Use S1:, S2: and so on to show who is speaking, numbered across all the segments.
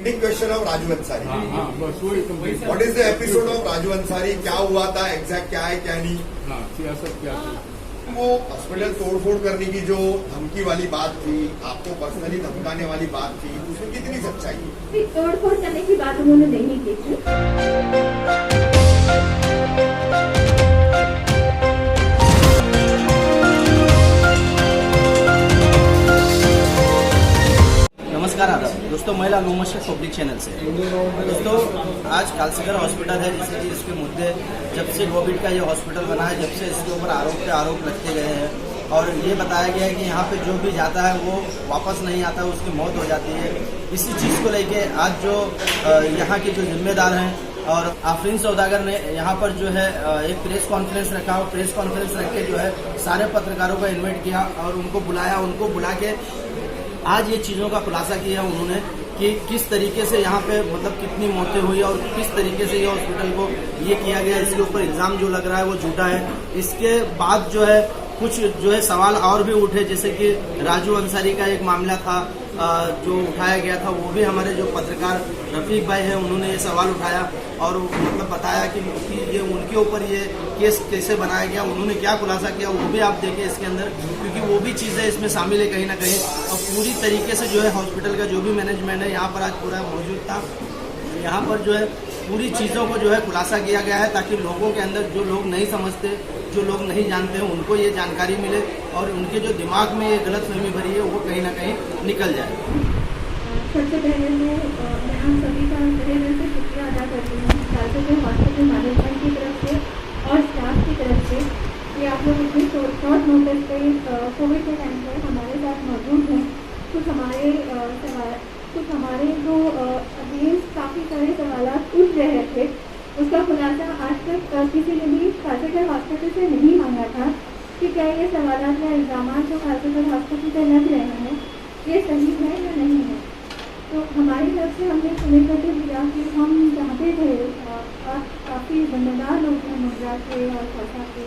S1: Question of Raju Ansari. What is the episode of Raju Ansari? क्या हुआ था एग्जैक्ट, क्या है क्या नहीं?
S2: सियासत क्या थी?
S1: वो हॉस्पिटल तोड़फोड़ करने की जो धमकी वाली बात थी, आपको पर्सनली धमकाने वाली बात थी, उसमें कितनी सच्चाई है?
S3: तोड़फोड़ करने की बात उन्होंने नहीं की थी।
S4: नमस्कार आदाब दोस्तों, महिला लोमशक पब्लिक चैनल से। दोस्तों, आज कालसीकर हॉस्पिटल है जिसके इसके मुद्दे जब से कोविड का ये हॉस्पिटल बना है, जब से इसके ऊपर आरोप पे आरोप लगते गए हैं और ये बताया गया है कि यहाँ पे जो भी जाता है वो वापस नहीं आता, उसकी मौत हो जाती है। इसी चीज़ को लेके आज जो यहाँ के जो जिम्मेदार हैं और आफरीन सौदागर ने यहाँ पर जो है एक प्रेस कॉन्फ्रेंस रखा और प्रेस कॉन्फ्रेंस रख के जो है सारे पत्रकारों को इन्वाइट किया और उनको बुला के आज ये चीज़ों का खुलासा किया उन्होंने कि किस तरीके से यहाँ पे मतलब कितनी मौतें हुई और किस तरीके से ये हॉस्पिटल को ये किया गया। इसके ऊपर इल्ज़ाम जो लग रहा है वो झूठा है। इसके बाद जो है कुछ जो है सवाल और भी उठे, जैसे कि राजू अंसारी का एक मामला था जो उठाया गया था, वो भी हमारे जो पत्रकार रफीक भाई हैं उन्होंने ये सवाल उठाया और मतलब बताया कि ये उनके ऊपर ये केस कैसे बनाया गया, उन्होंने क्या खुलासा किया, वो भी आप देखें इसके अंदर, क्योंकि वो भी चीज़ें इसमें शामिल है कहीं ना कहीं। और पूरी तरीके से जो है हॉस्पिटल का जो भी मैनेजमेंट है यहाँ पर आज पूरा मौजूद था। यहाँ पर जो है पूरी चीज़ों को जो है खुलासा किया गया है ताकि लोगों के अंदर, जो लोग नहीं समझते, जो लोग नहीं जानते हैं, उनको ये जानकारी मिले और उनके जो दिमाग में ये गलतफहमी भरी है वो कहीं ना कहीं निकल जाए।
S3: सबसे पहले मैं यहाँ सभी का तहे दिल से शुक्रिया अदा करती हूँ कालसीकर हॉस्पिटल मैनेजमेंट की तरफ से और स्टाफ की तरफ से कि आप लोग इतनी शॉर्ट नोटिस पे कोविड के टाइम पर हमारे साथ मौजूद हैं। कुछ हमारे जो अगेंस्ट काफ़ी सारे सवाल उठ रहे थे, उसका खुलासा आज तक किसी ने भी कालसीकर हॉस्पिटल से नहीं मांगा था कि क्या ये सवाल या इल्ज़ाम जो कालसीकर हॉस्पिटल पर लग रहे हैं ये सही है या नहीं है। तो हमारी तरफ से हमने कमिटमेंट दिया कि हम चाहते थे और काफ़ी जिम्मेदार लोग हैं मुद्रा के और खौसा के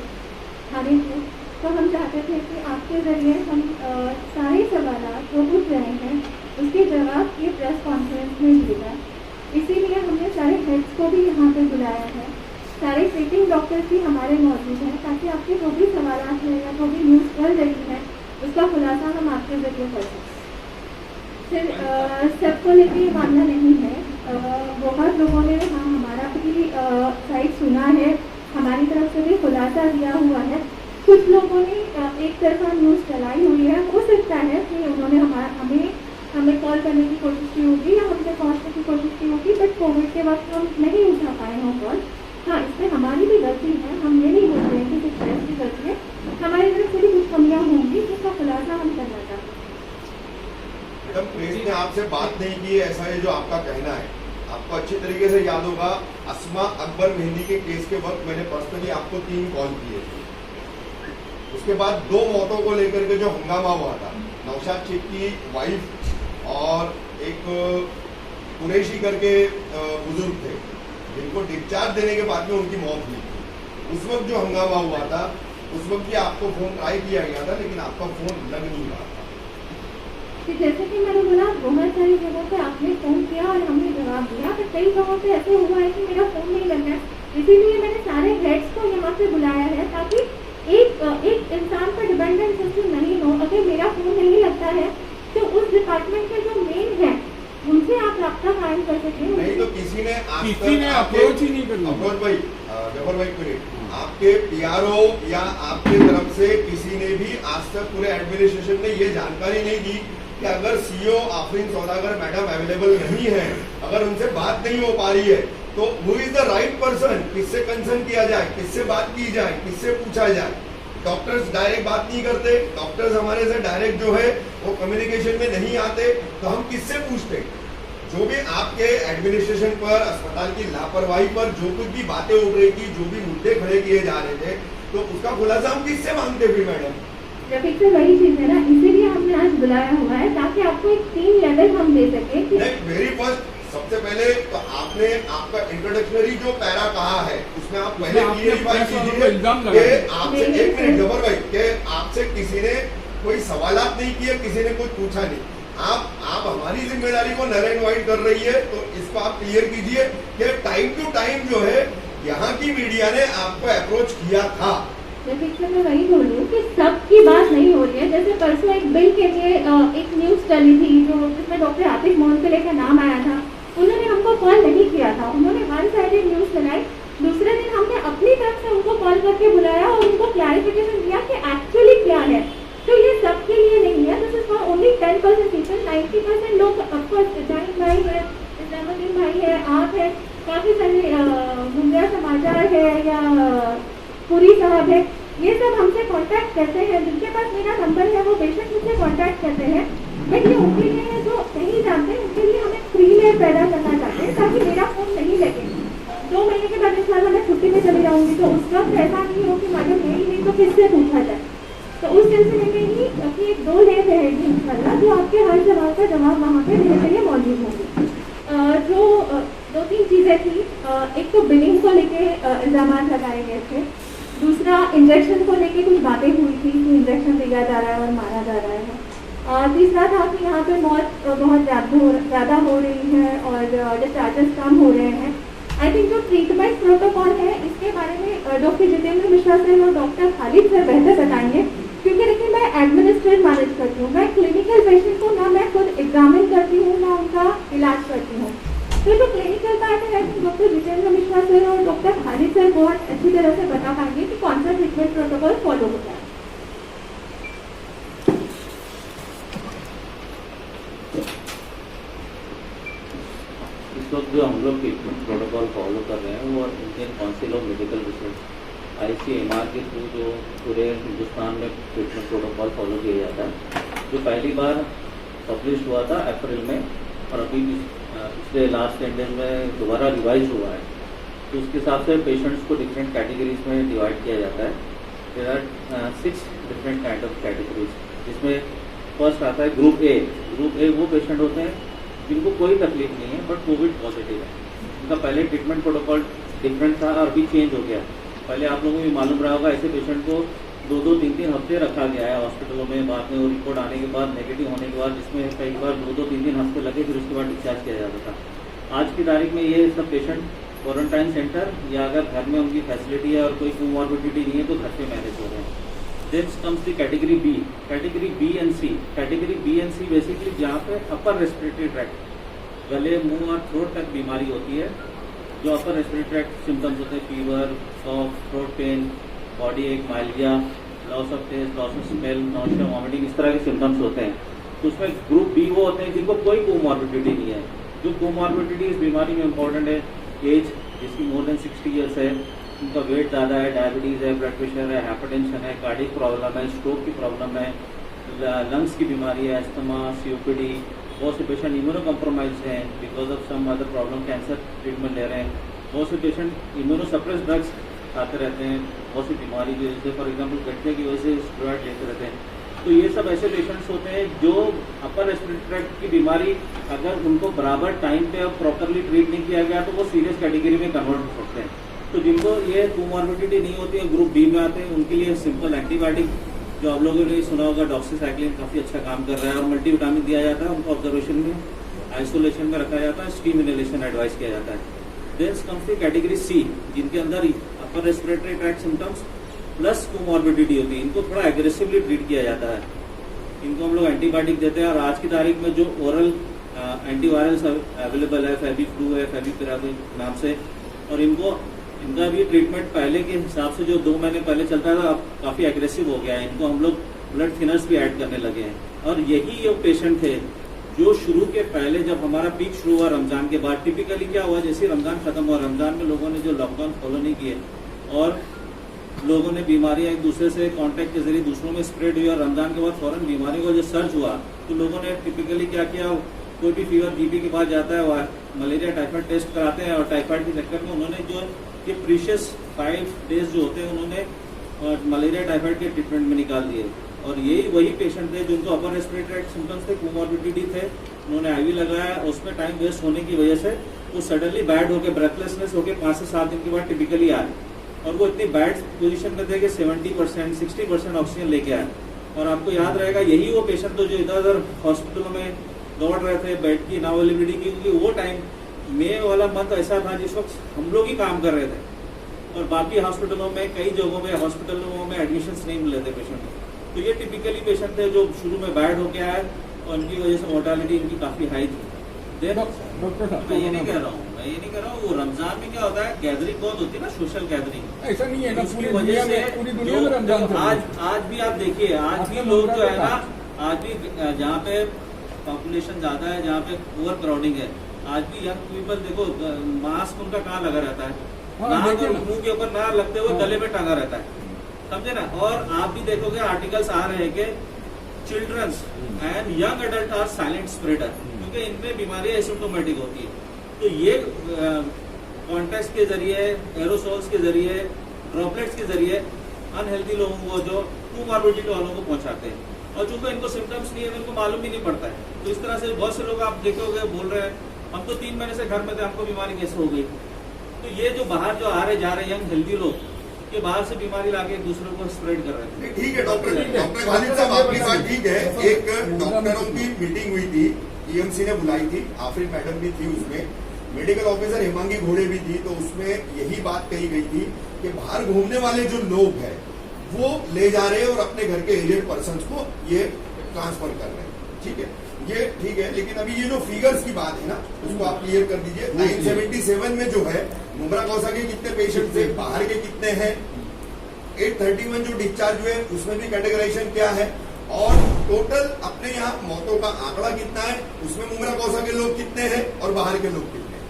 S3: थाने के, तो हम चाहते थे कि आपके ज़रिए हम सारे सवाल जो पूछ रहे हैं उसके जवाब ये प्रेस कॉन्फ्रेंस में दिए जाए। इसीलिए हमने सारे हेड्स को भी यहाँ पर बुलाया है, सारे ट्रीटिंग डॉक्टर्स भी हमारे मौजूद हैं ताकि आपके जो भी सवाल हैं या जो भी न्यूज़ चल रही है उसका खुलासा हम आपके ज़रिए कर सकें। फिर सबको लेके ये मामला नहीं है, बहुत लोगों ने हमारा भी साइड सुना है, हमारी तरफ से भी खुलासा दिया हुआ है। कुछ लोगों ने एक तरफा न्यूज़ चलाई हुई है, हो सकता है कि उन्होंने हमें कॉल करने की कोशिश की होगी या हमसे पहुँचने की कोशिश की होगी, बट कोविड के वक्त हम नहीं उठा पाए हों कॉल। हाँ, इसमें हमारी भी गलती है, हम ये नहीं बोल रहे हैं कि कुछ प्रेस की गलती है, हमारी तरफ से भी कुछ कमियाँ होंगी जिसका खुलासा हम करना चाहते हैं।
S1: मैडम, प्रेस ने आपसे बात नहीं की है, ऐसा है जो आपका कहना है। आपको अच्छी तरीके से याद होगा, अस्मा अकबर मेहंदी के केस के वक्त मैंने पर्सनली आपको 3 कॉल किए थे। उसके बाद 2 मौतों को लेकर के जो हंगामा हुआ था, नौशाद शेख की वाइफ और एक कुरैशी करके बुजुर्ग थे जिनको डिस्चार्ज देने के बाद में उनकी मौत हुई थी। उस वक्त जो हंगामा हुआ था, उस वक्त भी आपको फोन ट्राई किया गया था लेकिन आपका फोन लग नहीं रहा था।
S3: कि जैसे कि मैंने बोला, बहुत सारी जगहों पे आपने फ़ोन किया और हमने जवाब दिया, पर कई जगहों पे ऐसे हुआ है कि मेरा फ़ोन नहीं लग रहा है। इसीलिए मैंने सारे हेड्स को यहाँ पे बुलाया है ताकि एक इंसान पर डिपेंडेंट सिस्टम नहीं हो। अगर मेरा फ़ोन नहीं लगता है तो उस डिपार्टमेंट के जो मेन है उनसे आप रब्ता कायम कर सकते हैं। नहीं
S1: तो किसी ने
S2: अप्रोच ही नहीं करना।
S1: अप्रोच भाई, जफर भाई, आपके पीआरओ या आपके तरफ से किसी ने भी आज तक पूरे एडमिनिस्ट्रेशन ने ये जानकारी नहीं दी कि अगर सीईओ आफरीन सौदागर मैडम अवेलेबल नहीं है, अगर उनसे बात नहीं हो पा रही है, तो who is the right person, किससे कंसर्न किया जाए, किससे बात की जाए, किससे पूछा जाए। डॉक्टर्स डायरेक्ट बात नहीं करते, डॉक्टर्स हमारे से डायरेक्ट जो है वो कम्युनिकेशन में नहीं आते, तो हम किससे पूछते। जो भी आपके एडमिनिस्ट्रेशन पर, अस्पताल की लापरवाही पर जो कुछ भी बातें उठ रही थी, जो भी मुद्दे खड़े किए जा रहे थे, तो उसका खुलासा हम किससे मांगते फिर मैडम?
S3: रफीक से वही चीज है ना, इसीलिए हमने आज बुलाया हुआ है ताकि आपको एक 3 लेवल हम दे सके।
S1: वेरी फर्स्ट, सबसे पहले तो आपने आपका इंट्रोडक्शनरी जो पैरा कहा है उसमें आप पहले क्लियरिफाई कीजिए कि आपसे, एक मिनट जबर भाई, कि आपसे किसी ने कोई सवालात नहीं किए, किसी ने कुछ पूछा नहीं। आप आप हमारी जिम्मेदारी को नल एंड वाइड कर रही है, तो इसको आप क्लियर कीजिए कि टाइम टू टाइम जो है यहाँ की मीडिया ने आपको अप्रोच किया था।
S3: देखिए मैं वही बोल रही हूँ कि सबकी बात नहीं हो रही है। जैसे परसों एक बिल के लिए एक न्यूज़ चली थी जो जिसमें डॉक्टर आतिफ मोहंतले का नाम आया था, उन्होंने हमको कॉल नहीं किया था, उन्होंने वन साइडेड न्यूज़ चलाई। दूसरे दिन हमने अपनी तरफ से उनको कॉल करके बुलाया और उनको क्लैरिफिकेशन दिया कि एक्चुअली क्या है। तो ये सबके लिए नहीं है, this is for only 10% people. 90% लोग ऑफकोर्स जाहिद भाई है, इस्लामुद्दीन भाई है, आप है, काफ़ी सारे गुंजा समाचार है या पूरी साहब है, ये सब हमसे कांटेक्ट करते हैं। जिनके पास मेरा नंबर है वो बेशक मुझसे कांटेक्ट करते हैं, बट ये उनके लिए है जो नहीं जानते, उनके लिए हमें फ्री में पैदा करना चाहते हैं ताकि मेरा फोन नहीं लगे। 2 महीने के बाद इंशाल्लाह मैं छुट्टी में चली जाऊंगी, तो उस वक्त ऐसा नहीं हो कि मैडम यही नहीं तो किससे पूछा जाए। तो उस सिलसिले में ही अपनी 1-2 लेन रहेगी इंशाल्लाह, जो आपके हर सवाल का जवाब वहाँ पे देने के लिए मौजूद होंगे। जो 2-3 चीज़ें थी, एक तो बिलिंग को लेके इल्ज़ाम लगाए गए थे, दूसरा इंजेक्शन को लेके कुछ बातें हुई थी कि इंजेक्शन दिया जा रहा है और मारा जा रहा है, तीसरा था कि यहाँ पे मौत बहुत ज़्यादा हो रही है और डिस्चार्जेस कम हो रहे हैं। आई थिंक जो ट्रीटमेंट प्रोटोकॉल है इसके बारे में डॉक्टर जितेंद्र मिश्रा सर और डॉक्टर खालिद सर बेहतर बताएंगे, क्योंकि देखिए मैं एडमिनिस्ट्रेट मैनेज करती हूँ, मैं क्लिनिकल पेशेंट को ना मैं खुद एग्जामिन करती हूँ ना उनका इलाज करती हूँ। तो जो क्लिनिकल पार्ट है डॉक्टर जितेंद्र मिश्रा सर और डॉक्टर खालिद सर बहुत अच्छी तरह से बता पाएंगे कि कौन सा ट्रीटमेंट प्रोटोकॉल फॉलो होता है।
S5: इस वक्त जो हम लोग ट्रीटमेंट प्रोटोकॉल फॉलो कर रहे हैं वो Indian council of medical research ICMR के थ्रू जो पूरे हिंदुस्तान में ट्रीटमेंट प्रोटोकॉल फॉलो किया जाता है, जो पहली बार पब्लिश हुआ था अप्रैल में और अभी पिछले लास्ट 10 डेज में दोबारा रिवाइज हुआ है। तो उसके हिसाब से पेशेंट्स को डिफरेंट कैटेगरीज में डिवाइड किया जाता है। There are 6 different kind of categories, जिसमें फर्स्ट आता है ग्रुप ए। ग्रुप ए वो पेशेंट होते हैं जिनको कोई तकलीफ नहीं है बट कोविड पॉजिटिव है। उनका पहले ट्रीटमेंट प्रोटोकॉल डिफरेंट था और अभी चेंज हो गया। पहले आप लोगों को भी मालूम रहा होगा, ऐसे पेशेंट को 2-2, 3-3 हफ्ते रखा गया है हॉस्पिटलों में। बाद में वो रिपोर्ट आने के बाद नेगेटिव होने के बाद जिसमें कई बार 2-2, 3-3 हफ्ते लगे, फिर उसके बाद डिस्चार्ज किया जाता था। आज की तारीख में ये सब पेशेंट क्वारंटाइन सेंटर या अगर घर में उनकी फैसिलिटी है और कोई कोमॉर्बिडिटी नहीं है तो घर पे मैनेज हो रहे हैं। Then comes the category B, category B and C. Category B and C basically जहाँ पे अपर रेस्पिरेटरी ट्रैक्ट, गले, मुंह और थ्रोट तक बीमारी होती है। जो अपर रेस्पिरेटरी ट्रैक्ट सिम्टम्स होते हैं, fever, cough, throat pain, body ache, myalgia, loss of taste, loss of smell, nausea, vomiting, इस तरह के सिम्टम्स होते हैं। तो उसमें ग्रुप बी वो होते हैं जिनको कोई कोमॉर्बिडिटी नहीं है। जो कोमॉर्बिडिटी इस बीमारी में इंपॉर्टेंट है, एज जिसकी मोर देन 60 ईयर्स है, उनका वेट ज़्यादा है, डायबिटीज़ है, ब्लड प्रेशर है, हाइपरटेंशन है, कार्डियक प्रॉब्लम है, स्ट्रोक की प्रॉब्लम है, लंग्स की बीमारी है, अस्थमा, COPD। बहुत से पेशेंट इम्यूनो कम्प्रोमाइज हैं because of some other problem, cancer treatment ले रहे हैं। बहुत से पेशेंट इम्यूनो सप्रेस ड्रग्स खाते रहते हैं, बहुत सी बीमारी की वजह से, फॉर एग्जाम्पल गठिया की वजह से स्टेरॉइड लेते रहते हैं। तो ये सब ऐसे पेशेंट्स होते हैं जो अपर रेस्पिरेटरी ट्रैक्ट की बीमारी अगर उनको बराबर टाइम पे और प्रॉपरली ट्रीट नहीं किया गया तो वो सीरियस कैटेगरी में कन्वर्ट हो सकते हैं। तो जिनको ये कोमॉर्बिडिटी नहीं होती है, ग्रुप बी में आते हैं, उनके लिए सिंपल एंटीबायोटिक जो आप लोगों ने सुना होगा, डॉक्सीसाइक्लिन काफ़ी अच्छा काम कर रहा है और मल्टीविटामिन दिया जाता है। उनको ऑब्जर्वेशन में, आइसोलेशन में रखा जाता है, स्टीम इनहेलेशन एडवाइस किया जाता है। Then comes the category C, जिनके अंदर upper respiratory tract symptoms plus comorbidity होती है। इनको थोड़ा एग्रेसिवली ट्रीट किया जाता है, इनको हम लोग एंटीबायोटिक देते हैं। और आज की तारीख में जो ओरल एंटीवायरल्स अवेलेबल है, फेविफ्लू है, फेविपिराविर नाम से, और इनका भी ट्रीटमेंट पहले के हिसाब से जो 2 महीने पहले चलता था अब काफ़ी एग्रेसिव हो गया है। इनको हम लोग ब्लड थिनर्स भी ऐड करने लगे हैं। और यही ये पेशेंट थे जो शुरू के पहले जब हमारा पीक शुरू हुआ रमज़ान के बाद, टिपिकली क्या हुआ, जैसे रमज़ान खत्म हुआ, रमज़ान में लोगों ने जो लॉकडाउन फॉलो नहीं किए और लोगों ने बीमारियां एक दूसरे से कांटेक्ट के जरिए दूसरों में स्प्रेड हुई और रमज़ान के बाद फौरन बीमारी का जो सर्च हुआ तो लोगों ने टिपिकली क्या किया, कोई भी फीवर GP के पास जाता है, वह मलेरिया टाइफाइड टेस्ट कराते हैं और टाइफाइड के चक्कर में उन्होंने जो ये प्रीशियस 5 डेज जो होते हैं उन्होंने मलेरिया टाइफाइड के ट्रीटमेंट में निकाल दिए। और यही वही पेशेंट थे जिनको अपर रेस्पिरेटरी सिम्टम्स थे, कोमॉर्बिडिटी थे, उन्होंने IV लगाया, उसमें टाइम वेस्ट होने की वजह से वो सडनली बैड होकर ब्रेथलेसनेस होकर 5 से 7 दिन के बाद टिपिकली आए और वो इतनी बैड पोजीशन में थे कि 70%, 60% ऑक्सीजन लेके आए। और आपको याद रहेगा यही वो पेशेंट तो जो इधर उधर हॉस्पिटलों में
S6: दौड़ रहे थे बेड की इनअवेलेबिलिटी की, क्योंकि वो टाइम मई वाला मंथ ऐसा था जिस वक्त हम लोग ही काम कर रहे थे और बाकी हॉस्पिटलों में कई जगहों में हॉस्पिटलों में एडमिशन्स नहीं मिल रहे थे पेशेंट को। तो ये टिपिकली पेशेंट थे जो शुरू में बैड होके आए और उनकी वजह से मोर्टालिटी इनकी काफ़ी हाई थी।
S2: डॉक्टर साहब
S6: मैं ये नहीं कह रहा हूँ वो रमजान में क्या होता है, गैदरिंग बहुत होती है ना, सोशल गैदरिंग।
S2: ऐसा नहीं है ना,
S6: उसकी
S2: पूरी
S6: वजह
S2: दुनिया
S6: से
S2: में, पूरी दुनिया में रमजान चल रहा है।
S6: आज भी आप देखिए, आज भी लोग जो है ना, आज भी जहाँ पे पॉपुलेशन ज्यादा है, जहाँ पे ओवर क्राउडिंग है, आज भी यंग पीपल देखो मास्क उनका कहाँ लगा रहता है, नाक और मुंह के ऊपर ना लगते हुए गले में टांगा रहता है, समझे ना। और आप भी देखोगे आर्टिकल्स आ रहे हैं कि childrens and young adult are silent spreader, क्योंकि इनमें बीमारियां एसिम्प्टोमेटिक होती है। तो ये कॉन्टेक्ट के जरिए, एरोसोल्स के जरिए, ड्रॉपलेट्स के जरिए अनहेल्दी लोगों को, जो कोमॉर्बिडिटी वालों को पहुंचाते हैं, और चूंकि इनको सिम्टम्स नहीं है, इनको मालूम भी नहीं पड़ता है। तो इस तरह से बहुत से लोग आप देखोगे बोल रहे हैं हम तो 3 महीने से घर में थे, हमको बीमारी कैसे हो गई। तो ये जो बाहर जो आ रहे जा रहे यंग हेल्दी लोग, ये बाहर से बीमारी लाके एक दूसरे को स्प्रेड कर रहे थे।
S1: ठीक है डॉक्टर खालिद साहब, आपकी बात ठीक है। एक डॉक्टरों की मीटिंग हुई थी, टीएमसी ने बुलाई थी, आफरीन मैडम भी थी उसमें, मेडिकल ऑफिसर हेमांगी घोड़े भी थी। तो उसमें यही बात कही गई थी कि बाहर घूमने वाले जो लोग हैं वो ले जा रहे हैं और अपने घर के एजेड पर्सन को ये ट्रांसफर कर रहे हैं। ठीक है, ये ठीक है, लेकिन अभी ये जो फिगर्स की बात है ना, उसको आप क्लियर कर दीजिए। 977 में जो है मुमरा कौसा के कितने पेशेंट थे, बाहर के कितने हैं, 831 जो डिस्चार्ज हुए उसमें भी कैटेगराइजेशन क्या है, और टोटल अपने यहाँ मौतों का आंकड़ा कितना है, उसमें मुमरा कौसा के लोग कितने हैं और बाहर के लोग कितने हैं।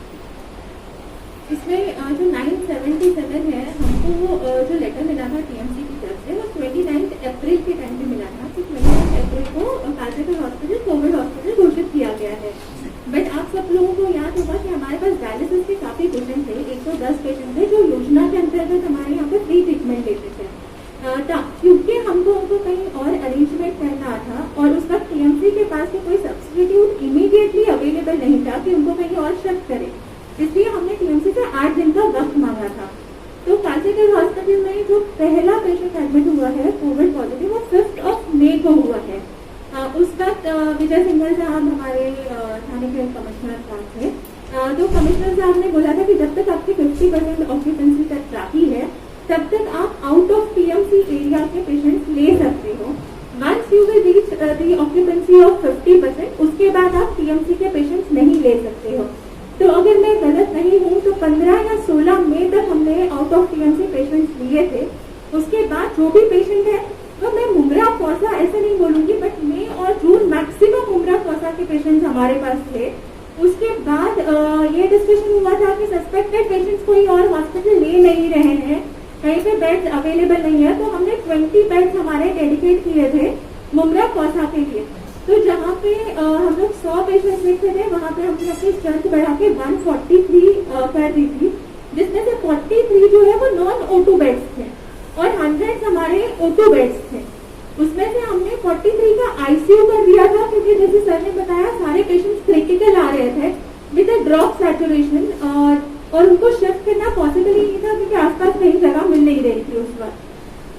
S3: इसमें जो 977 है, हमको जो लेटर मिला था टीएमसी की तरफ से, वो 29 अप्रैल के टाइम पे मिला था कि 29 अप्रैल को कालसेकर हॉस्पिटल कोविड हॉस्पिटल घोषित किया गया है। बट आप सब लोगों को याद होगा कि हमारे पास डायलिसिस के काफी पेशेंट थे, 110 पेशेंट थे, जो योजना के अंतर्गत हमारे यहाँ पे फ्री ट्रीटमेंट लेते थे। क्योंकि हमको उनको कहीं और अरेंजमेंट करना था और उस वक्त टीएमसी के पास कोई सब्स्टिट्यूट इमीडिएटली अवेलेबल नहीं था कि उनको कहीं और शिफ्ट करें, इसलिए हमने टीएमसी से 8 दिन का वक्त मांगा था। तो कालसेकर हॉस्पिटल में जो पहला पेशेंट एडमिट हुआ है कोविड पॉजिटिव, वो 5 मई को हुआ है। उस वक्त विजय सिंघल साहब हमारे थाने के कमिश्नर साहब थे। तो कमिश्नर साहब ने बोला था कि जब तक आपकी 50% ऑक्यूपेंसी तक बाकी है, तब तक आप आउट ऑफ टीएमसी एरिया के पेशेंट्स ले सकते हो। Once you will reach the occupancy of 50%, उसके बाद आप टीएमसी के पेशेंट्स नहीं ले सकते हो। तो अगर मैं गलत नहीं हूँ तो 15 या 16 मई तक हमने आउट ऑफ टीएमसी पेशेंट्स लिए थे। उसके बाद जो भी पेशेंट है, तो मैं मुमरा कौसा ऐसे नहीं बोलूंगी, बट मई और जून मैक्सिमम मुमरा कौसा के पेशेंट्स हमारे पास थे। उसके बाद ये डिस्कशन हुआ था कि सस्पेक्टेड पेशेंट्स कोई और हॉस्पिटल ले नहीं रहे हैं, कहीं पे बेड्स अवेलेबल नहीं है, तो हमने 20 बेड्स हमारे डेडिकेट किए थे मुमरा कौसा के लिए। तो जहाँ पे हम लोग 100 पेशेंट्स लिखते थे, वहाँ पे हमने अपनी स्ट्रेंथ बढ़ा के 143 कर दी थी, जिसमें से 43 जो है वो नॉन O2 बेड्स थे और 100 हमारे O2 बेड्स थे। उसमें से हमने 43 का आईसीयू कर दिया था, क्योंकि जैसे सर ने बताया सारे पेशेंट्स क्रिटिकल आ रहे थे विद अ ड्रॉप सैचुरेशन, और उनको शिफ्ट करना पॉसिबल ही नहीं था क्योंकि आसपास कहीं जगह मिल नहीं रही थी उस वक्त।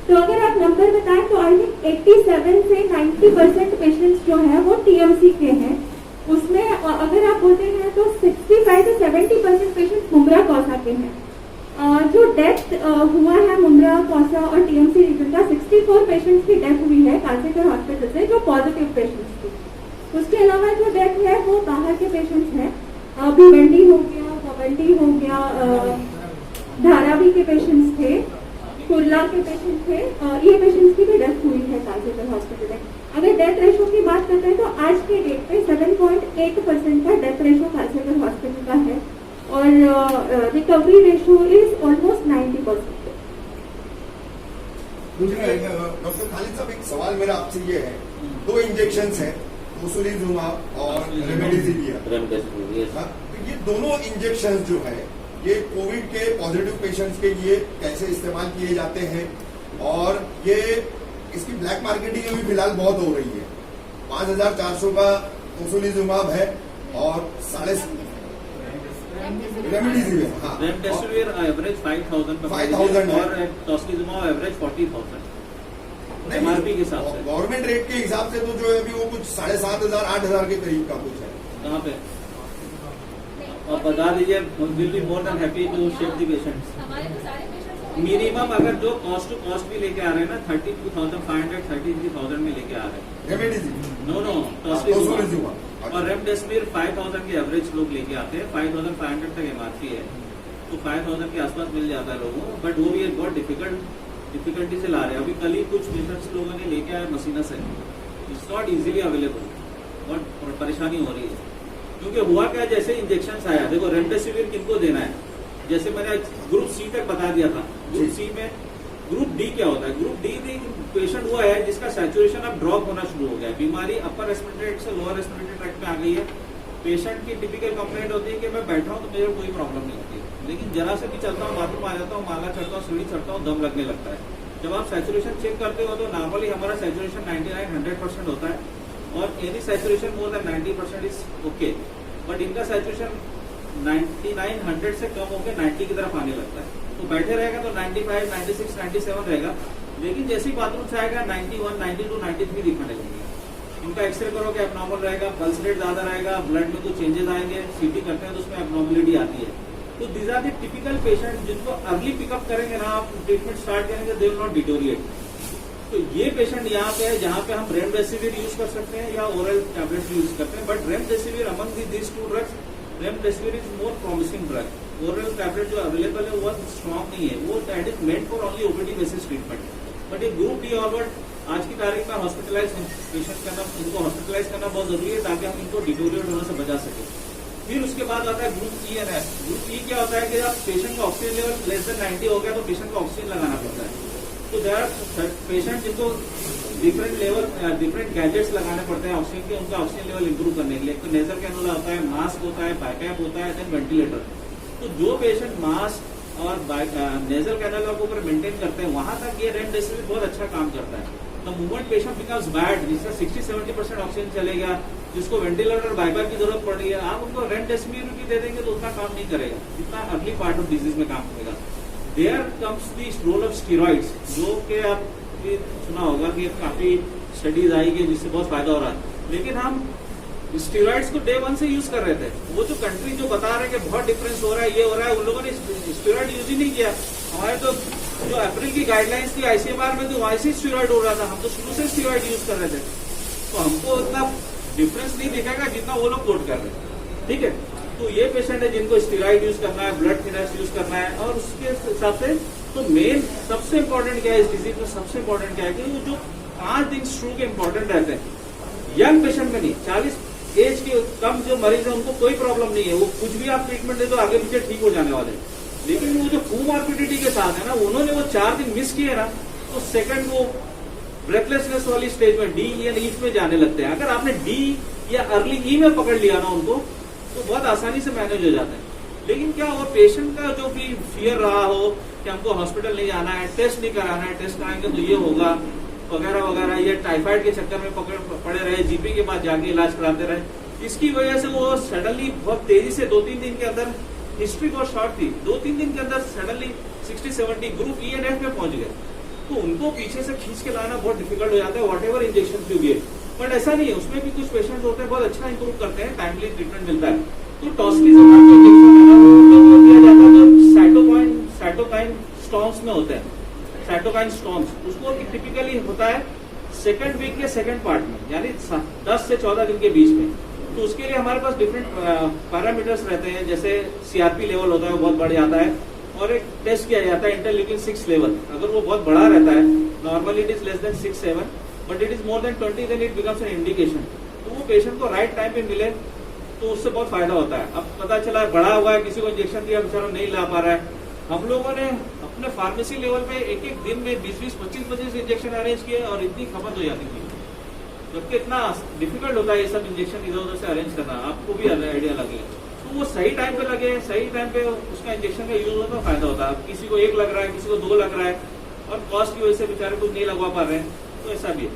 S3: तो अगर आप नंबर बताएं तो आई थिंक 87 से 90% पेशेंट्स जो है वो टीएमसी के हैं। उसमें अगर आप बोलते हैं तो 65 से 70% पेशेंट्स मुमरा कौसा के हैं। जो डेथ हुआ है मुमरा कौसा और टीएमसी रीजन का, 64 पेशेंट्स की डेथ हुई है कालसेकर हॉस्पिटल से, जो पॉजिटिव पेशेंट्स थी। उसके अलावा जो डेथ है वो बाहर के पेशेंट्स हैं, भिवंडी हो गया, भवंडी हो गया, धारावी के पेशेंट्स थे, कुर्ला के पेशेंट थे, ये पेशेंट्स की भी डेथ हुई है कालसेकर हॉस्पिटल में। अगर डेथ रेशो की बात करते हैं तो आज के डेट पे 7.8% का डेथ रेशो कालसेकर हॉस्पिटल का है और recovery ratio is almost 90%।
S1: Doctor Khalid साहब, एक सवाल मेरा आपसे ये है, 2 इंजेक्शंस हैं, टोसिलिजुमाब और रेमडेसिविर। ये दोनों इंजेक्शंस जो है ये कोविड के पॉजिटिव पेशेंट्स के लिए कैसे इस्तेमाल किए जाते हैं, और ये इसकी ब्लैक मार्केटिंग अभी फिलहाल बहुत हो रही है। 5400 का टोसिलिजुमाब है और रेमडेसिविर, हाँ,
S6: रेमडेसिविर एवरेज 5000
S1: 5000
S6: और टोसिलिजुमाब एवरेज 40,000। MRP के हिसाब से।
S1: गवर्नमेंट रेट के हिसाब से तो जो है अभी वो कुछ 7,500 8,000 के करीब का कुछ है।
S6: कहाँ पे? और बता दीजिए, will be more than happy to shift the patients.
S7: हमारे तो सारे पेशेंट्स
S6: मिनिमम अगर जो कॉस्ट टू कॉस्ट भी लेके आ रहे हैं ना 32,500 33,000 में लेके आ रहे हैं।
S1: रेमडेसिविर
S6: नो
S1: टोसिलिजुमाब
S6: और रेमडेसिविर 5,000 के एवरेज लोग लेके आते हैं, 5,500 तक MRP है, तो 5,000 के आसपास मिल जाता है लोगों को, बट वो भी एक बहुत डिफिकल्टी से ला रहे हैं। अभी कल ही कुछ पेशेंट्स लोगों ने लेके आए मसीना से, इट्स नॉट इजीली अवेलेबल, बहुत परेशानी हो रही है। क्योंकि हुआ क्या, जैसे इंजेक्शन आया, देखो रेमडेसिविर किनको देना है, जैसे मैंने ग्रुप सी तक बता दिया था। ग्रुप सी में ग्रुप डी क्या होता है? ग्रुप डी पेशेंट हुआ है जिसका सैचुरेशन अब ड्रॉप होना शुरू हो गया है, बीमारी अपर रेस्पिरेटरी ट्रैक्ट से लोअर रेस्पिरेटरी ट्रैक्ट में आ गई है। पेशेंट की टिपिकल कंप्लेंट होती है कि मैं बैठा हूँ तो मेरे कोई प्रॉब्लम नहीं होती, लेकिन जरा से भी चलता हूँ, बाथरूम आ जाता हूँ, माला चढ़ता हूँ, सीढ़ी चढ़ता हूँ, दम लगने लगता है। जब आप सैचुरेशन चेक करते हो तो नॉर्मली हमारा सैचुरेशन 99-100% होता है, और any saturation more than 90% is okay, but इनका सैचुरेशन 99-100 से कम होकर 90 की तरफ आने लगता है। तो बैठे रहेगा तो 95, 96, 97 रहेगा, लेकिन जैसे ही बाथरूम से आएगा 91, 92, 93 दिखने लगेंगे। इनका एक्सरे करोगे एबनॉर्मल रहेगा, पल्स रेट ज्यादा रहेगा, ब्लड में कुछ चेंजेस आएंगे, सीटी करते हैं तो उसमें एबनॉर्मलिटी आती है। तो these are the typical patient जिनको अर्ली पिकअप करेंगे ना, आप ट्रीटमेंट स्टार्ट करेंगे, दे विल नॉट डिटोरिएट। तो ये पेशेंट यहाँ पे है जहाँ पे हम रेमडेसिविर यूज कर सकते हैं या ओरल टैबलेट यूज करते हैं, but remdesivir among these two drugs, remdesivir is more promising drug. Oral tablet जो अवेलेबल है वो स्ट्रॉन्ग नहीं है, वो that is meant for only OPD basis treatment. But ये ग्रुप डी ऑलवर्ड आज की तारीख में हॉस्पिटलाइज पेशेंट करना, इनको हॉस्पिटलाइज करना बहुत जरूरी है ताकि हम इनको डिटोरिएट होने से बचा सके। फिर उसके बाद आता है group E and F. Group ई क्या होता है कि जब पेशेंट का ऑक्सीजन लेवल लेस देन 90 हो गया तो पेशेंट को ऑक्सीजन लगाना पड़ता है। तो देयर आर पेशेंट जिनको डिफरेंट लेवल डिफरेंट गैजेट्स लगाने पड़ते हैं ऑक्सीजन के, उनका ऑक्सीजन लेवल इंप्रूव करने के लिए। तो नेजल कैनुला होता है, मास्क होता है, बैकअप होता है, देन वेंटिलेटर। तो जो पेशेंट मास्क और नेजल कैनुला को ऊपर मेंटेन करते हैं वहां तक ये रेमडेसिविर बहुत अच्छा काम करता है। The movement patient becomes bad, जिससे 60-70% ऑक्सीजन चलेगा, जिसको वेंटिलेटर बाइपास की जरूरत पड़ रही है, आप उनको रेमडेसिविर भी दे देंगे तो उतना काम नहीं करेगा जितना अर्ली पार्ट ऑफ डिजीज में काम करेगा। There comes the role of steroids, जो कि आप सुना होगा कि काफी स्टडीज आई कि जिससे बहुत फायदा हो रहा है, लेकिन हम स्टीरॉइड्स को डे 1 से यूज कर रहे थे। वो जो कंट्री जो बता रहे हैं कि बहुत डिफरेंस हो रहा है, ये हो रहा है, उन लोगों ने स्टीरॉइड यूज ही नहीं किया। हमारे तो जो अप्रैल की गाइडलाइंस थी ICMR में, तो वहां से स्टीरॉइड हो रहा था, हम तो शुरू से स्टीरॉइड यूज कर रहे थे, तो हमको इतना डिफरेंस नहीं दिखेगा जितना वो लोग कोट कर रहे हैं। ठीक है, तो ये पेशेंट है जिनको स्टीरॉइड यूज करना है, ब्लड थिनर्स यूज करना है, और उसके हिसाब से तो मेन सबसे इंपॉर्टेंट क्या है इस डिजीज में, सबसे इंपॉर्टेंट क्या है कि वो जो 5 दिन शुरू के इंपॉर्टेंट रहते हैं, यंग पेशेंट में नहीं, 40 एज के कम जो मरीज है उनको कोई प्रॉब्लम नहीं है, वो कुछ भी आप ट्रीटमेंट दे दो आगे पीछे ठीक हो जाने वाले। लेकिन वो जो कोमॉर्बिडिटी के साथ है ना, उन्होंने वो 4 दिन मिस किए ना, तो सेकंड वो ब्रेथलेसनेस वाली स्टेज में डी या ई में जाने लगते हैं। अगर आपने डी या अर्ली ई में पकड़ लिया ना उनको, तो बहुत आसानी से मैनेज हो जाता है। लेकिन क्या वो पेशेंट का जो भी फियर रहा हो कि हमको हॉस्पिटल नहीं जाना है, टेस्ट नहीं कराना है, टेस्ट कराएंगे तो ये होगा वगैरह वगैरह, ये टाइफाइड के चक्कर में पड़े रहे, जीपी के पास जाके इलाज कराते रहे, इसकी वजह से वो सडनली बहुत तेजी से 2-3 दिन के अंदर, हिस्ट्री बहुत शॉर्ट थी, 2-3 दिन के अंदर suddenly 60-70 group E and F में पहुंच गए। तो उनको पीछे से खींच के लाना बहुत डिफिकल्ट हो जाता है, what ever injection you give. But ऐसा नहीं है, उसमें भी कुछ पेशेंट होते हैं बहुत अच्छा इंप्रूव करते हैं, टाइमली ट्रीटमेंट मिलता है। तो टॉस्लिजुमाब जो इंजेक्शन है ना, वो दिया जाता है जो साइटोकाइन स्टॉर्म्स में होते हैं, साइटोकाइन स्टॉर्म्स, उसको टिपिकली होता है सेकंड वीक के सेकंड पार्ट में, यानी 10 से 14 दिन के बीच में। तो उसके लिए हमारे पास डिफरेंट पैरामीटर्स रहते हैं, जैसे CRP लेवल होता है वो बहुत बढ़ जाता है, और एक टेस्ट किया जाता है इंटरल्यूकिन 6 लेवल, अगर वो बहुत बड़ा रहता है, normally it is less than 6-7, but it is more than 20, then it becomes an indication. तो वो पेशेंट को राइट टाइम पे मिले तो उससे बहुत फायदा होता है। अब पता चला बड़ा हुआ है, किसी को इंजेक्शन दिया बेचारा नहीं ला पा रहा है, हम लोगों ने अपने फार्मेसी लेवल पे एक दिन में 20-20, 25-25 इंजेक्शन अरेंज किए और इतनी खपत हो जाती थी, जबकि इतना डिफिकल्ट होता है ये सब इंजेक्शन इधर उधर से अरेंज करना, आपको भी आइडिया लगेगा। तो वो सही टाइम पे लगे, सही टाइम पे उसका इंजेक्शन का यूज होता है, फायदा होता है। किसी को 1 लग रहा है, किसी को 2 लग रहा है, और कॉस्ट की वजह से बेचारे कुछ नहीं लगवा पा रहे हैं, तो ऐसा भी है।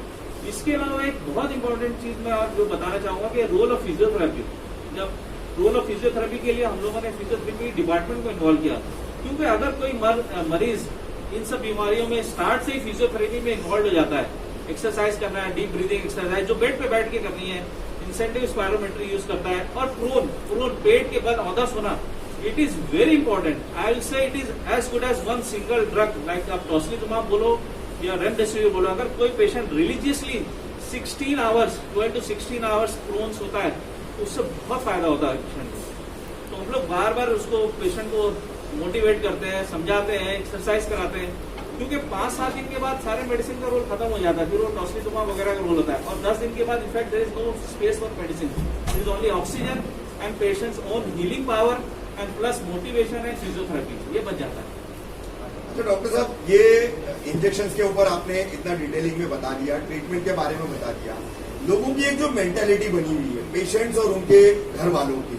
S6: इसके अलावा एक बहुत इंपॉर्टेंट चीज मैं और जो बताना चाहूंगा कि रोल ऑफ फिजियोथेरेपी। जब रोल ऑफ फिजियोथेरेपी के लिए हम लोगों ने फिजियोथेरेपी डिपार्टमेंट को इन्वॉल्व किया, क्योंकि अगर कोई मरीज इन सब बीमारियों में स्टार्ट से ही फिजियोथेरेपी में इन्वॉल्व हो जाता है। एक्सरसाइज करना है, डीप ब्रीदिंग एक्सरसाइज जो बेड पे बैठ के करनी है, इंसेंटिव स्पायरोमेट्री यूज करता है, और प्रोन पेट के बल औदा सोना, it is very important. I will say it is as good as one single drug, like आप टॉसिलिजुमाब बोलो या रेमडेसिविर बोलो। अगर कोई patient religiously 16 hours 12 to 16 hours prones होता है तो उससे बहुत फायदा होता है पेशेंट को। तो हम लोग बार बार उसको पेशेंट को मोटिवेट करते हैं, समझाते हैं, एक्सरसाइज कराते हैं, क्योंकि 5-7 दिन के बाद सारे मेडिसिन का रोल खत्म हो जाता है, फिर वो टॉसिलिजुमाब वगैरह का रोल होता है, और 10 दिन के बाद in fact there is no space for medicine, there is only oxygen and patient's own healing power and plus motivation and physiotherapy, ये बच जाता है।
S1: तो डॉक्टर साहब, ये इंजेक्शन के ऊपर आपने इतना डिटेलिंग में बता दिया, ट्रीटमेंट के बारे में बता दिया, लोगों की एक जो मेंटेलिटी बनी हुई है पेशेंट्स और उनके घर वालों की,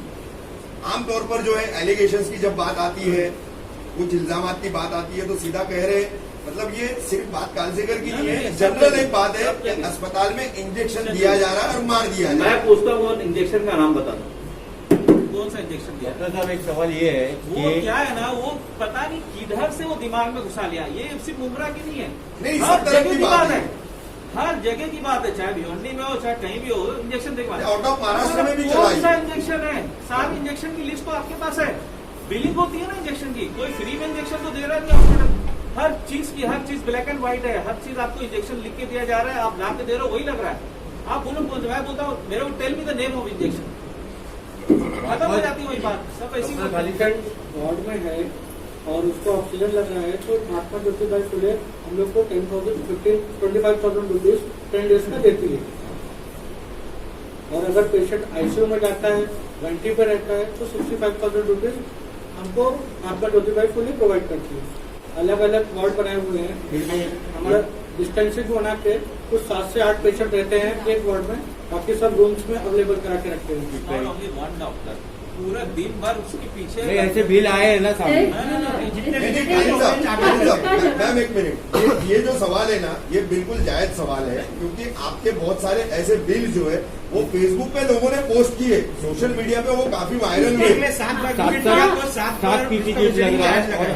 S1: आमतौर पर जो है एलिगेशंस की जब बात आती है, कुछ इल्जामात की बात आती है, तो सीधा कह रहे, मतलब ये सिर्फ बात कालसेकर की नहीं है, जनरल एक बात है कि अस्पताल में इंजेक्शन दिया जा रहा है और मार दिया जा रहा है।
S6: मैं पूछता हूँ इंजेक्शन का नाम बता दो, कौन सा इंजेक्शन दिया?
S7: डॉक्टर साहब, एक सवाल ये है
S6: वो क्या है ना, वो पता नहीं किधर से वो दिमाग में घुसा लिया, ये सिर्फ मुमरा की नहीं है,
S1: नहीं,
S6: हर
S1: सब तरह
S6: जगह
S1: की
S6: की
S1: बात
S6: बात
S1: है।
S6: है, हर जगह की बात है, चाहे भिवंडी में हो चाहे कहीं भी हो, इंजेक्शन देखवा।
S1: आउट ऑफ महाराष्ट्र में भी
S6: कौन
S1: चलाई।
S6: सा इंजेक्शन है? सारी इंजेक्शन की लिस्ट तो आपके पास है, बिलिंग होती है ना इंजेक्शन की, कोई फ्री में इंजेक्शन तो दे रहा नहीं हॉस्पिटल, हर चीज ब्लैक एंड व्हाइट है, हर चीज आपको इंजेक्शन लिख के दिया जा रहा है, आप ला के दे रहे हो, वही लग रहा है। आप बोलो, मैं बोलता हूँ मेरे को tell me the name of injection, खत्म हो जाती है वही बात, सब ऐसी
S2: वार्ड में है और उसको ऑक्सीजन लग रहा है, तो महात्मा ज्योतिबा फुले हम लोग को 25,000 रुपीज 10 डेज का देती है। और अगर पेशेंट आईसीयू में जाता है, वेंटी पे रहता है, तो 65,000 रुपीज हमको महात्मा ज्योतिबा फुले प्रोवाइड करती है। अलग अलग वार्ड बनाए हुए हैं, हमारा डिस्टेंसिंग बना के कुछ 7 से 8 पेशेंट रहते हैं एक वार्ड में, बाकी सब रूम्स में अवेलेबल करा के रखते हैं।
S6: ओनली वन डॉक्टर पूरा दिन भर उसके पीछे
S7: नहीं, ऐसे बिल आए हैं ना सामने।
S1: नहीं, मैम एक मिनट, ये जो सवाल है ना, ये बिल्कुल जायज सवाल है, क्योंकि आपके बहुत सारे ऐसे बिल जो है वो फेसबुक पे लोगों ने पोस्ट किए, सोशल मीडिया पे वो काफी वायरल हुए।
S7: 7 पीपी किट लग रहा है और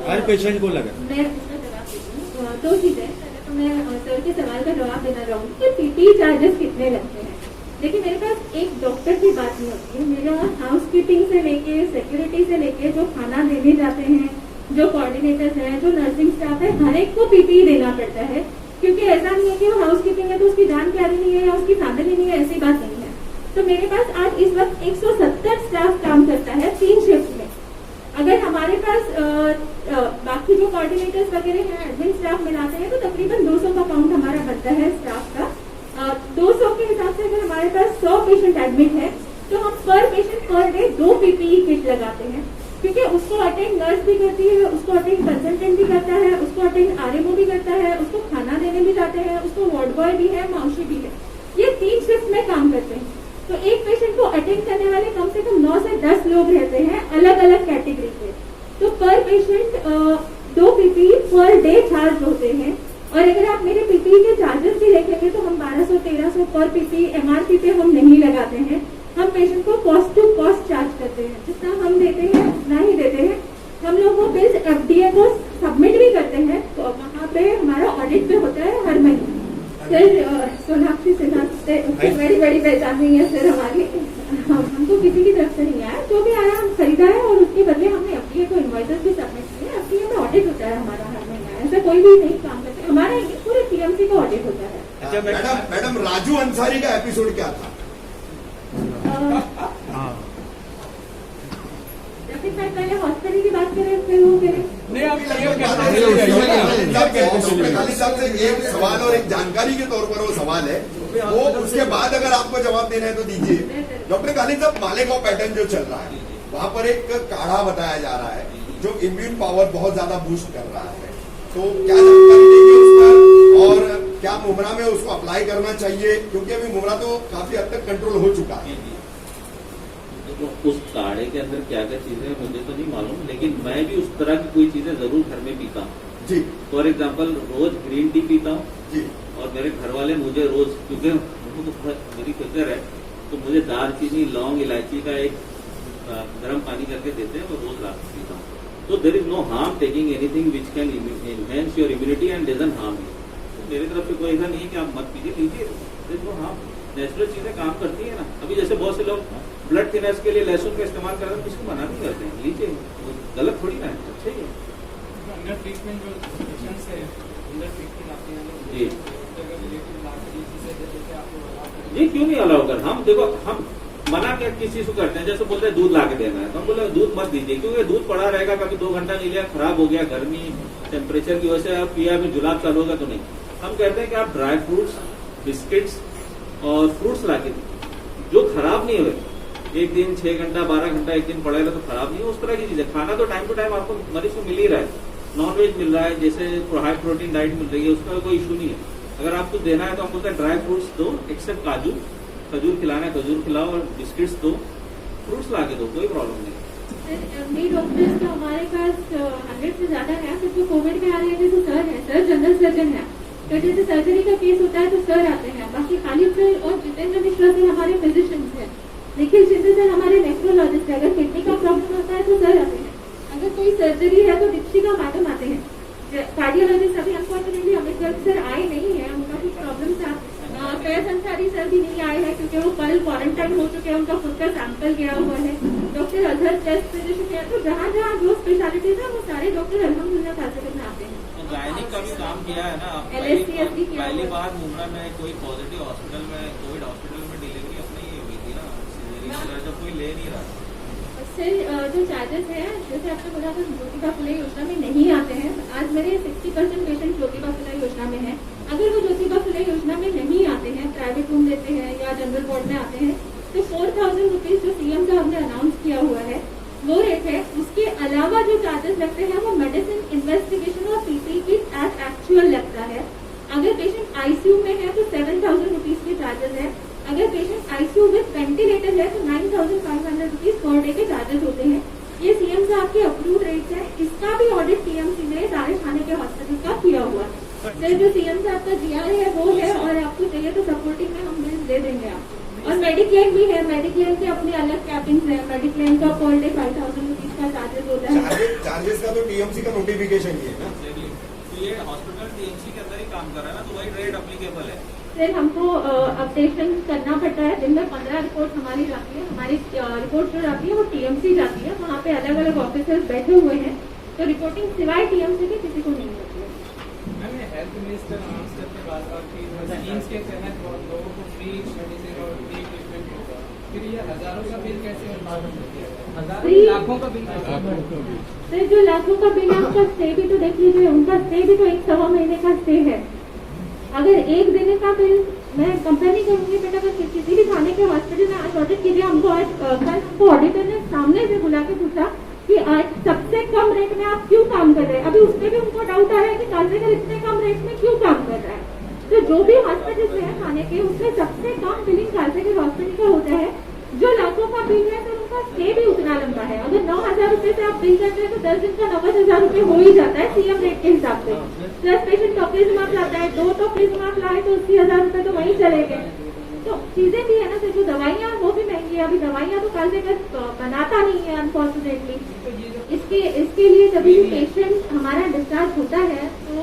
S7: हर पेशेंट को लगा।
S3: मैं उसका जवाब देती हूँ। 2 चीजें, पहले तो मैं सर के सवाल का जवाब देना चाहूंगी कि पीपी चार्जेस कितने लगते हैं। देखिए, मेरे पास एक डॉक्टर की बात नहीं होती है, मेरा हाउसकीपिंग से लेके सिक्योरिटी से लेके जो खाना देने जाते हैं, जो कोऑर्डिनेटर्स हैं, जो नर्सिंग स्टाफ है, हर एक को पीपी देना पड़ता है, क्योंकि ऐसा नहीं है कि वो हाउसकीपिंग है तो उसकी जान प्यारी नहीं है या उसकी फैमिली नहीं है, ऐसी बात नहीं है। तो मेरे पास आज इस वक्त 170 स्टाफ काम करता है 3 शिफ्ट में। अगर हमारे पास बाकी जो कोऑर्डिनेटर्स वगैरह हैं, एडमिन स्टाफ मिलाते हैं, तो तकरीबन 200 का काउंट हमारा बनता है स्टाफ का। 200 के हिसाब से अगर हमारे पास 100 पेशेंट एडमिट है, तो हम पर patient per day 2 PPE kit लगाते हैं, क्योंकि उसको अटेंड नर्स भी करती है, उसको अटेंड कंसल्टेंट भी करता है, उसको अटेंड आरएमओ भी करता है, उसको खाना देने भी जाते हैं, उसको वार्ड बॉय भी है, माउशी भी है। ये 3 शिफ्ट में काम करते हैं, तो एक पेशेंट को अटेंड करने वाले कम से कम 9 से 10 लोग रहते हैं अलग अलग कैटेगरी के। तो पर patient 2 PPE per day charge होते हैं। और अगर आप मेरे पीपीई के चार्जेस भी देखेंगे तो हम 1200-1300 पर पीपीई एमआरपी पे हम नहीं लगाते हैं, हम पेशेंट को कॉस्ट टू कॉस्ट चार्ज करते हैं, जितना हम देते हैं उतना ही देते हैं। हम लोग वो बिल्स एफडीए को सबमिट भी करते हैं, तो वहाँ पे हमारा ऑडिट पे होता है हर महीने। सर सोनाक्षी सिन्हा से बड़ी बड़ी पहचान हुई है सर हमारी, हमको किसी की तरफ से नहीं आया, जो भी आया हम खरीदा है और उसके बदले हमने एफडीए को इनवॉइसेस भी सबमिट किए। एफडीए में ऑडिट होता है हमारा हर महीना, ऐसा कोई भी नहीं काम करते, हमारा पूरे टीएमसी का ऑडिट होता है।
S1: अच्छा मैडम, राजू अंसारी का एपिसोड क्या था?
S3: पहले हॉस्पिटल की बात करें फिर वो करें।
S2: नहीं, आप
S1: खालिद साहब से एक सवाल और एक जानकारी के तौर पर वो सवाल है, वो उसके बाद अगर आपको जवाब देना है तो दीजिए। डॉक्टर खालिद साहब, मालेगांव पैटर्न जो चल रहा है, वहाँ पर एक काढ़ा बताया जा रहा है जो इम्यून पावर बहुत ज्यादा बूस्ट कर रहा है, तो क्या जानकारी देंगे उस पर, और क्या मुमरा में उसको अप्लाई करना चाहिए, क्योंकि अभी मुमरा तो काफी हद तक कंट्रोल हो चुका है।
S5: तो उस काढ़े के अंदर क्या क्या चीजें मुझे तो नहीं मालूम, लेकिन मैं भी उस तरह की कोई चीजें जरूर घर में पीता हूँ
S1: जी।
S5: फॉर एग्जाम्पल रोज ग्रीन टी पीता हूँ
S1: जी।
S5: और मेरे घर वाले मुझे रोज, क्योंकि मेरी फिक्र है, तो मुझे दालचीनी, लौंग, इलायची का एक गर्म पानी करके देते हैं, वो रोज ला पीता हूँ।
S6: So there is no harm taking anything which can enhance your immunity and doesn't harm you. तो मेरी तरफ से कोई ऐसा नहीं है कि आप मत कीजिए, लीजिए, there is no harm. Natural चीजें काम करती है ना. अभी जैसे बहुत से लोग ब्लड थिनर्स के लिए लहसुन का इस्तेमाल कर रहे हैं, किसको मना नहीं करते हैं, लीजिए, गलत थोड़ी ना है, अच्छा ही है.
S8: अंडर ट्रीटमेंट जो पेशेंट्स है, अंडर ट्रीटमेंट आते हैं लोग,
S6: जी
S8: जी
S6: क्यों नहीं अलाउ कर. हम देखो, हम मना क्या किस चीज को करते हैं, जैसे बोलते हैं दूध ला के देना है, तो हम बोले दूध मत दीजिए, क्योंकि दूध पड़ा रहेगा, कभी 2 घंटा नहीं लिया, खराब हो गया, गर्मी टेम्परेचर की वजह से आप पिया, फिर जुलाब चालू होगा तो नहीं. हम कहते हैं कि आप ड्राई फ्रूट्स, बिस्किट्स और फ्रूट्स ला के जो खराब नहीं हुए, एक दिन 6 घंटा 12 घंटा एक दिन पड़ेगा तो खराब नहीं हो, उस तरह की चीजें. खाना तो टाइम टू टाइम आपको मरीज को मिल ही रहा है. नॉनवेज मिल रहा है, जैसे हाई प्रोटीन डाइट मिल रही है, उसका कोई इशू नहीं है. अगर आपको देना है तो हम बोलते हैं ड्राई फ्रूट्स दो, एक्सेप्ट काजू, खजूर खिलाना है खजूर खिलाओ, और बिस्किट्स दो, फ्रूट्स ला के दो, कोई प्रॉब्लम नहीं.
S3: मेरी डॉक्टर्स तो हमारे पास 100 से ज्यादा है. तो जो कोविड में आ रहे थे तो सर है, सर जनरल सर्जन है. तो जैसे सर्जरी का केस होता है तो सर आते हैं. बाकी खालिद सर और जितेंद्र मिश्रा सर हमारे फिजिशियंस हैं. निखिल शिंदे सर हमारे नेफ्रोलॉजिस्ट है. अगर किडनी का प्रॉब्लम होता है तो सर आते हैं. अगर कोई सर्जरी है तो दीक्षिका मैडम आते हैं. कार्डियोलॉजिस्ट अभी अनफॉर्चुनेटली अमित गर्ग सर आए नहीं है, उनका कुछ प्रॉब्लम था. फैज अंसारी सर भी नहीं आए हैं क्योंकि वो कल क्वारंटाइन हो चुके हैं, उनका खुद का सैंपल गया हुआ है. डॉक्टर अजहर चेस्ट फिजिशियन है. तो जहाँ जहाँ जो स्पेशलिटीज है वो सारे डॉक्टर अल्हम्दुलिल्लाह कासिम में आते हैं.
S6: गायनिक का भी काम किया है ना.
S3: LSTS भी किया
S6: पहली
S3: हुआ है.
S6: बार मुंबई में कोई पॉजिटिव हॉस्पिटल में, कोविड हॉस्पिटल में डिलीवरी अपनी ही हुई थी ना, जब कोई ले नहीं रहा.
S3: सर जो चार्जेस हैं, जैसे आपने बोला था ज्योतिबा फुले योजना में नहीं आते हैं. आज मेरे 60% पेशेंट ज्योतिबा फुले योजना में है. अगर वो ज्योतिबा फुले योजना में नहीं आते हैं, प्राइवेट रूम लेते हैं या जनरल वार्ड में आते हैं, तो 4000 रुपीज जो सीएम साहब ने अनाउंस किया हुआ है वो रेट है. उसके अलावा जो चार्जेस लगते हैं वो मेडिसिन, इन्वेस्टिगेशन और पीपी की एज एक्चुअल लगता है. अगर पेशेंट आईसीयू में है तो 7000 रुपीज के चार्जेस है. अगर पेशेंट आईसीयू विद वेंटिलेटर है तो 9500 रुपीज पर डे के चार्जेस होते हैं. ये सीएम साहब के अप्रूव रेट्स है. इसका भी ऑडिट टीएमसी ने दानिश खाने के हॉस्पिटल का किया हुआ है. सर जो सीएम साहब का जीआर है वो है, और आपको चाहिए तो सपोर्टिंग में हम बिल्स दे देंगे आपको. और मेडिक्लेम भी है. मेडिक्लेम के अपने अलग कैपिंग है. मेडिक्लेम का पर डे 5000 रुपीज का चार्जेस होता है.
S1: चार्जेस का तो टीएमसी का नोटिफिकेशन ही है ना.
S6: तो ये हॉस्पिटल टीएमसी के अंदर ही काम कर रहा है ना, तो वही रेट अप्लीकेबल है.
S3: फिर हमको अपडेशन करना पड़ता है. दिन में 15 रिपोर्ट हमारी जाती है. हमारी रिपोर्ट जो जाती है वो टीएमसी जाती है. वहाँ पे अलग अलग ऑफिसर्स बैठे हुए हैं, तो रिपोर्टिंग सिवाय टीएमसी के किसी को नहीं होती है.
S8: मैम हेल्थ मिनिस्टर अनाउंस करके बात की स्कीम्स के तहत लोगों को फ्री मेडिसिन और फ्री ट्रीटमेंट होगा, फिर ये हजारों का बिल कैसे
S3: फ्री?
S8: लाखों का बिल कैसे?
S3: सर जो लाखों का बिल है उनका स्टे भी तो देख लीजिए. उनका स्टे भी तो 1-1.25 महीने का स्टे है. अगर एक दिन का बिल मैं कंपेयर नहीं करूंगी, बट अगर किसी भी खाने के हॉस्पिटल में आज ऑडिट कीजिए. हमको आज कल हमको ऑडिटर ने सामने से बुला के पूछा कि आज सबसे कम रेट में आप क्यों काम कर रहे हैं. अभी उसमें भी उनको डाउट आ रहा है कि कालसेकर इतने कम रेट में क्यों काम कर रहा है. तो जो भी हॉस्पिटल है खाने के, उसमें सबसे कम बिलिंग कालसेकर हॉस्पिटल का होता है. जो लाखों का बिल है तो उनका स्टे भी उतना लंबा है. अगर 9000 रुपए से आप बिल करते हैं तो 10 दिन का 90,000 रुपए हो ही जाता है सीएम रेट के हिसाब से. प्लस पेशेंट टोक्लिजुमाब लाता है, 2 टोक्लिजुमाब लाए तो 80,000 रुपए तो वहीं चले गए. तो चीजें भी है ना सर. जो दवाइयाँ वो भी महंगी है. अभी दवाइयाँ तो कालसेकर बनाता नहीं है अनफॉर्चुनेटली. इसके लिए जब भी पेशेंट हमारा डिस्चार्ज होता है तो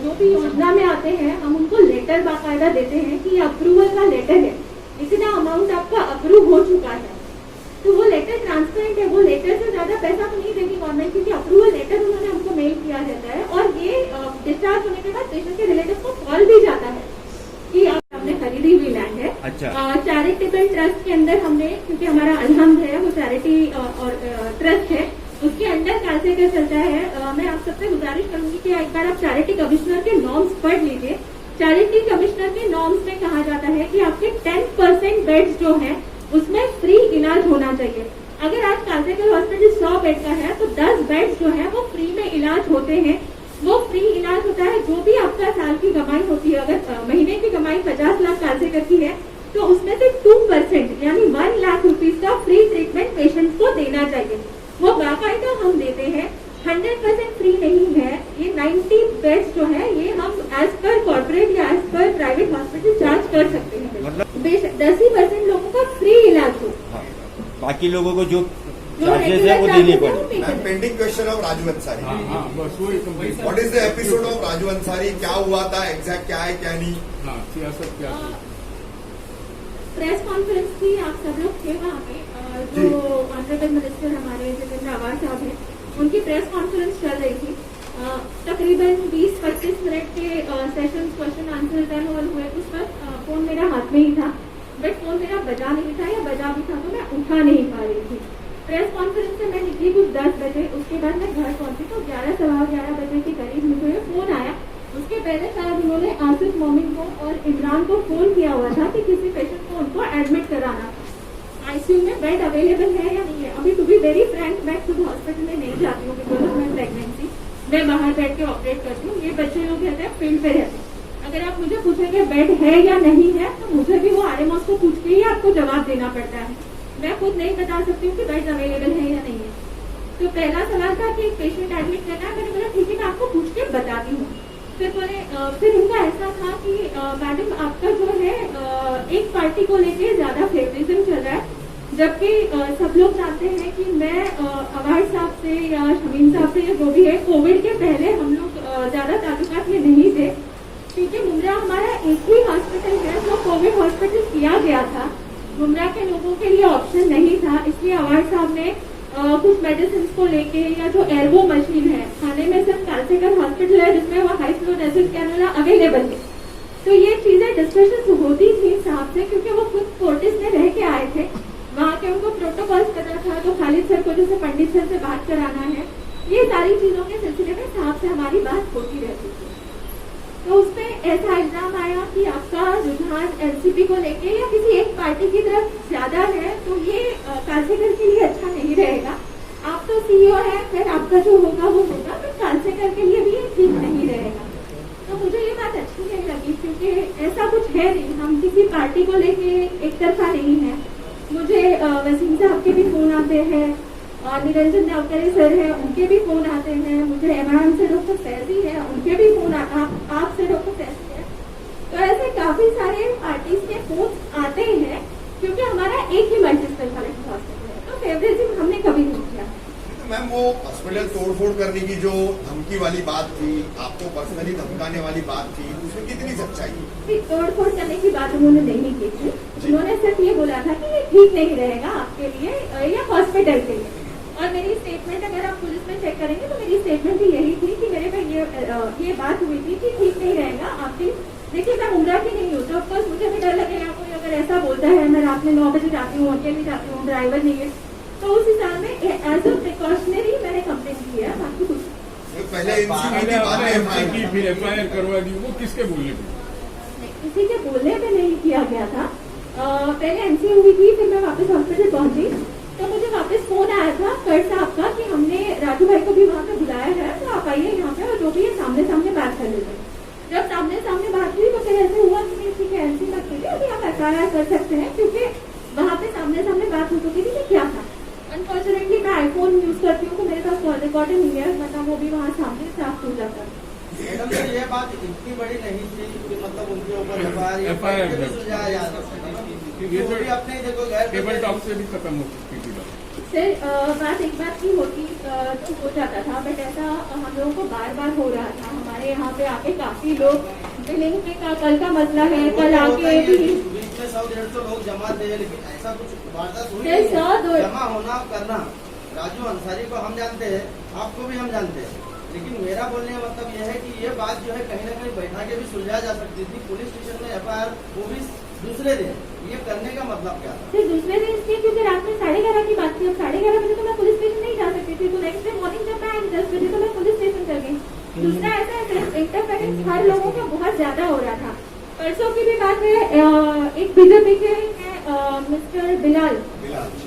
S3: जो भी योजना में आते हैं हम उनको लेटर बाकायदा देते हैं कि अप्रूवल का लेटर है, इतना अमाउंट आपका अप्रूव हो चुका है. तो वो लेटर ट्रांसपेरेंट है. वो लेटर से ज्यादा पैसा तो नहीं देगी गवर्नमेंट, क्योंकि अप्रूवल लेटर उन्होंने हमको मेल किया रहता है. और ये डिस्चार्ज होने के बाद पेशेंट के रिलेटिव को कॉल भी जाता है कि आपने खरीदी हुई लैंड है.
S7: अच्छा.
S3: चैरिटेबल ट्रस्ट के अंदर हमने, क्योंकि हमारा अलहम्द है वो चैरिटी और ट्रस्ट है, उसके अंडर कालसेकर चलता है. मैं आप सबसे गुजारिश करूंगी कि एक बार आप चैरिटी कमिश्नर के नॉर्म्स पढ़ लीजिए. चैरिटी कमिश्नर के नॉर्म्स में कहा जाता है कि आपके 10% बेड्स जो हैं उसमें फ्री इलाज होना चाहिए. अगर आज कालसेकर हॉस्पिटल 100 बेड का है तो 10 बेड्स जो है वो फ्री में इलाज होते हैं. वो फ्री इलाज होता है. जो भी आपका साल की कमाई होती है, अगर महीने की कमाई 50 लाख कालसेकर की है तो उसमें से 2% यानी 1 लाख रुपीज का फ्री ट्रीटमेंट पेशेंट को देना चाहिए. वो बाकायदा हम देते हैं. 100% फ्री नहीं है. ये 90 बेड्स जो है ये हम एज पर कॉर्पोरेट या as per private hospital charge कर सकते हैं. बेशक 10% लोगों का फ्री इलाज हो.
S7: बाकी लोगों को जो चार्जेस है वो देने पड़े।
S1: Ma'am pending question of Raju Ansari,
S7: हाँ हाँ बस वही complete.
S1: What is the episode of Raju Ansari, क्या हुआ था एग्जैक्ट, क्या है क्या नहीं?
S7: हाँ सियासत क्या है?
S3: प्रेस कॉन्फ्रेंस थी, आप सब लोग थे वहाँ पे। जो ऑनरेबल मिनिस्टर हमारे जितेंद्र आवाज साहब हैं, उनकी प्रेस कॉन्फ्रेंस चल रही थी। तकरीबन 20-25 मिनट के सेशन क्वेश्चन आंसर डन हुए। उस वक्त फोन मेरा हाथ में ही था, बट फोन मेरा बजा नहीं था, या बजा भी था तो मैं उठा नहीं पा रही थी। प्रेस कॉन्फ्रेंस से मैं निकली कुछ 10 बजे, उसके बाद मैं घर पहुंची तो 11-11:15 बजे के करीब मुझे फोन आया। उसके पहले शायद उन्होंने आसिफ मोमिन को और इमरान को फोन किया हुआ था कि किसी पेशेंट को उनको एडमिट कराना, आईसीयू में बेड अवेलेबल है या नहीं है। अभी टू बी वेरी फ्रैंक, मैं खुद हॉस्पिटल में नहीं जाती हूँ बिकॉज ऑफ माई प्रेगनेंसी, मैं बाहर बैठ के ऑपरेट करती हूँ। ये बच्चे लोग रहते हैं फील्ड पे रहते हैं। अगर आप मुझे पूछेंगे बेड है या नहीं है, तो मुझे भी वो आरएमओस को पूछ के ही आपको जवाब देना पड़ता है। मैं खुद नहीं बता सकती हूँ कि बेड अवेलेबल है या नहीं है। तो पहला सवाल था कि एक पेशेंट एडमिट करना है, मैंने बोला ठीक है मैं आपको पूछ के बताती हूँ। फिर उनका ऐसा था कि मैडम आपका जो है एक पार्टी को लेके ज्यादा फेवरिज्म चल रहा है, जबकि सब लोग जानते हैं कि मैं अवार्ड साहब से या शमीम साहब से या जो भी है, कोविड के पहले हम लोग ज्यादा ताल्लुकात में नहीं थे, क्योंकि मुमरा हमारा एक ही हॉस्पिटल है जो कोविड हॉस्पिटल किया गया था। मुमरा के लोगों के लिए ऑप्शन नहीं था, इसलिए अवार्ड साहब ने कुछ मेडिसिन को लेके, या जो एल्बो मशीन है, खाने में सिर्फ कालसेकर हॉस्पिटल है जिसमें वो high flow nasal cannula available है। तो ये चीजें डिस्कशन होती थी साहब से, क्योंकि वो खुद फोर्टिस में रह के आए थे, वहाँ के उनको प्रोटोकॉल पता था। तो खालिद सर को जैसे पंडित सर से बात कराना है, ये सारी चीजों के सिलसिले में साहब से हमारी बात होती रहती थी। तो उसमें ऐसा इल्जाम आया कि आपका रुझान एनसीपी को लेके या किसी एक पार्टी की तरफ ज्यादा है, तो ये कालसेकर के लिए अच्छा नहीं रहेगा। आप तो सीईओ है, फिर आपका जो होगा वो होगा, फिर कालसेकर के लिए भी ये ठीक नहीं रहेगा। तो मुझे ये बात अच्छी नहीं लगी, क्योंकि ऐसा कुछ है नहीं, हम किसी पार्टी को लेके एक तरफा नहीं है। मुझे वसीम साहब के भी फोन आते हैं, निरंजन नावकरे सर है, उनके भी फोन आते हैं, मुझे इमरान से डॉक्टर फैजी है, उनके भी फोन आपसे डॉक्टर फैजी है। तो ऐसे काफी सारे पार्टीज के फोन आते हैं, क्योंकि हमारा एक ही मल्टी स्पेशलिटी हॉस्पिटल है, तो फेवरेटिज्म हमने कभी नहीं किया।
S1: मैम वो हॉस्पिटल तोड़फोड़ करने की जो धमकी वाली बात थी, आपको पर्सनली धमकाने वाली बात थी, उसमें कितनी सच्चाई है?
S3: तोड़फोड़ करने की बात उन्होंने नहीं की थी, उन्होंने सिर्फ ये बोला था कि ये ठीक नहीं रहेगा आपके लिए या हॉस्पिटल के लिए। और मेरी स्टेटमेंट अगर आप पुलिस में चेक करेंगे तो मेरी स्टेटमेंट भी यही थी कि मेरे पे ये बात हुई थी कि ठीक नहीं रहेगा आपकी। देखिए मैं उम्रा की नहीं हूँ, तो ऑफकोर्स मुझे भी डर लगेगा, कोई अगर ऐसा बोलता है, मैं रात में 9 बजे जाती हूँ, अकेली जाती हूँ, ड्राइवर नहीं है, तो उस हिसाब में एज अ प्रिकॉशनरी मैंने कंप्लेन की है, बाकी कुछ
S1: पहले
S7: फिर एफआईआर करवा दी, वो किसके बोलने पे?
S3: किसी के बोलने पे नहीं किया गया था। पहले एनसी हुई थी, फिर मैं वापस हॉस्पिटल पहुंची तो मुझे वापस फोन आया था कर साहब का कि हमने राजू भाई को भी वहाँ पे बुलाया है, तो आप आइए यहाँ पे और जो भी है सामने सामने बात कर लेते हैं। जब सामने सामने बात हुई तो फिर ऐसे हुआ कि ठीक है एनसी मत कीजिए, अभी आप एफआईआर कर सकते हैं, क्योंकि वहाँ पे सामने सामने बात हो चुकी थी कि क्या था। अनफॉर्चुनेटली मैं आईफोन यूज करती हूँ तो मेरे पास कॉल रिकॉर्डर नहीं है, मतलब वो भी वहाँ सामने साफ हो जाता है।
S4: मैडम सर ये बात इतनी बड़ी नहीं थी कि मतलब उनके ऊपर एफआईआर सुलझाया जा सकता है, अपने देखो
S7: टेबल टॉप से भी खत्म हो सकती थी
S3: सर। बात एक बात की होती तो हो जाता था, बट ऐसा हम लोगों को बार बार हो रहा था। हमारे यहाँ पे आके काफी लोग बिलिंग पे कल का मसला है, कल आके भी
S4: 100-150 लोग जमा थे, लेकिन ऐसा कुछ वारदात हुई जमा होना करना। राजू अंसारी को हम जानते हैं, आपको भी हम जानते हैं, लेकिन मेरा बोलने का मतलब यह है कि ये बात जो है कहीं ना कहीं बैठा के भी सुलझा जा सकती थी। पुलिस स्टेशन में एफआईआर वो भी दूसरे दिन, ये करने का मतलब क्या था?
S3: दूसरे दिन इसलिए क्योंकि रात में 11:30 की बात थी, अब 11:30 बजे तो मैं पुलिस स्टेशन नहीं जा सकती थी, तो नेक्स्ट डे मॉर्निंग जब मैं 10 बजे तो मैं पुलिस स्टेशन कर गई। दूसरा ऐसा है इंटरफेरेंस हर लोगों का बहुत ज्यादा हो रहा था। परसों की भी बात है, एक बीजेपी के मिस्टर बिलाल,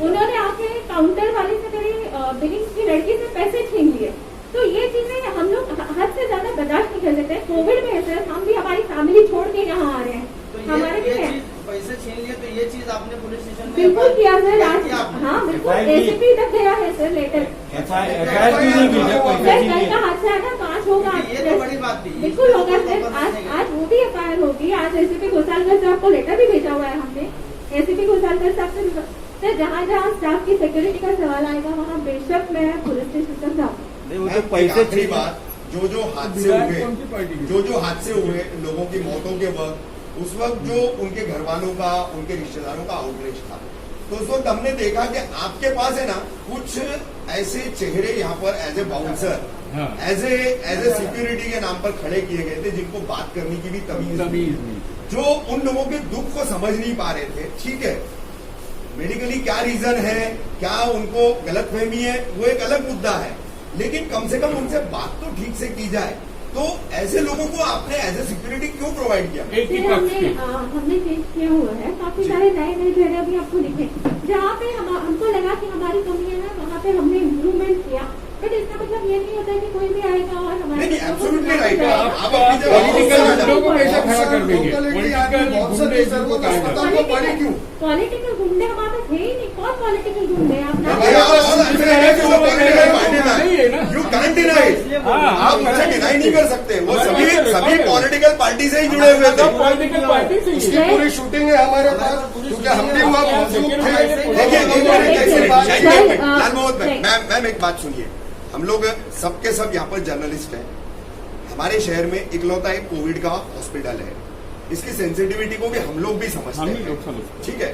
S3: उन्होंने आके काउंटर वाले से मेरी बिलिंग की लड़की से पैसे छीन लिए। तो ये चीजें हम लोग हद से ज्यादा बर्दाश्त नहीं कर सकते। कोविड में है सर, हम भी हमारी फैमिली छोड़ के यहाँ आ रहे हैं,
S4: तो
S3: हमारे भी है।
S4: पैसे छीन लिए, तो ये चीज आपने पुलिस स्टेशन में
S3: बिल्कुल किया सर, हाँ बिल्कुल, एसीपी तक गया है सर लेटर।
S7: एफआईआर क्यों नहीं भेजा?
S3: सर कल का हादसा है ना, 5 होगा,
S4: ये तो बड़ी बात थी,
S3: बिल्कुल होगा सर। आज वो भी एफआईआर होगी, आज एसीपी घोसालकर साहब को लेटर भी भेजा हुआ है हमने, एसीपी घोसालकर साहब से सर जहाँ जहाँ स्टाफ की सिक्योरिटी का सवाल आएगा वहाँ बेशक मैं पुलिस स्टेशन तक जाऊँ।
S7: नहीं, वो
S1: मैम,
S7: तो
S1: एक
S7: पैसे
S1: आखिरी बात, जो हादसे हुए लोगों की मौतों के वक्त, उस वक्त जो उनके घर वालों का, उनके रिश्तेदारों का आउटरीच था, तो उस वक्त हमने देखा कि आपके पास है ना कुछ ऐसे चेहरे यहाँ पर as a bouncer, as a security के नाम पर खड़े किए गए थे, जिनको बात करने की भी तमीज नहीं, जो उन लोगों के दुख को समझ नहीं पा रहे थे। ठीक है, मेडिकली क्या रीजन है, क्या उनको गलतफहमी है, वो एक अलग मुद्दा है, लेकिन कम से कम उनसे बात तो ठीक से की जाए। तो ऐसे लोगों को आपने एज ए सिक्योरिटी क्यों प्रोवाइड किया?
S3: हमने चेंज किया हुआ है, काफी सारे नए नए चेहरे अभी आपको दिखे, जहाँ पे हमको लगा कि हमारी कमियां हैं वहाँ पे हमने इम्प्रूवमेंट किया। बट इसका मतलब ये नहीं होता कि कोई भी आएगा और हमारे
S1: नहीं, एब्सोल्युटली राइट। आप अपनी जगह
S3: पॉलिटिकल गुंडे हमारे पास है ही नहीं। कौन पॉलिटिकल गुंडे हैं?
S1: यू कैन डिनाई, आप मुझे डिनाई नहीं कर सकते। वो सभी पॉलिटिकल पार्टी से ही जुड़े हुए थे।
S8: पॉलिटिकल पार्टी से
S1: उसकी पूरी शूटिंग है हमारे पास, क्योंकि हम भी वहाँ मौजूद थे। मैम एक बात सुनिए, हम लोग सबके सब यहाँ पर जर्नलिस्ट हैं। हमारे शहर में इकलौता एक कोविड का हॉस्पिटल है, इसकी सेंसिटिविटी को भी हम लोग भी समझते हैं। ठीक है,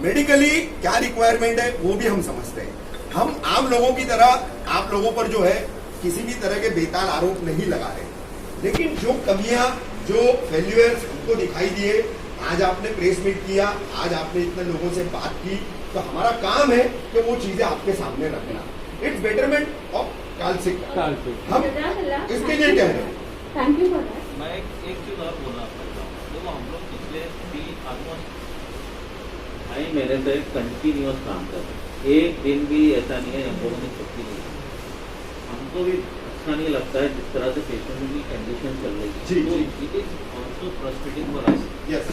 S1: मेडिकली क्या रिक्वायरमेंट है वो भी हम समझते हैं। हम आम लोगों की तरह आप लोगों पर जो है किसी भी तरह के बेताल आरोप नहीं लगा रहे, लेकिन जो कमियां, जो फेल्यूअर्स हमको दिखाई दिए, आज आपने प्रेस मीट किया, आज आपने इतने लोगों से बात की, तो हमारा काम है कि वो चीजें आपके सामने रखना। इट्स बेटरमेंट ऑफ कालसिक, हम इसके लिए कह रहे हैं।
S3: Thank you for that.
S6: मैं एक चीज और बोलना चाहता हूँ, देखो हम लोग पिछले 3 ऑलमोस्ट ढाई महीने से कंटिन्यूअस काम कर रहे हैं। एक दिन भी ऐसा नहीं है हम लोगों ने छुट्टी नहीं की। हमको भी अच्छा नहीं लगता है जिस तरह से पेशेंट की कंडीशन चल रही है, तो it is also frustrating for us.
S1: Yes,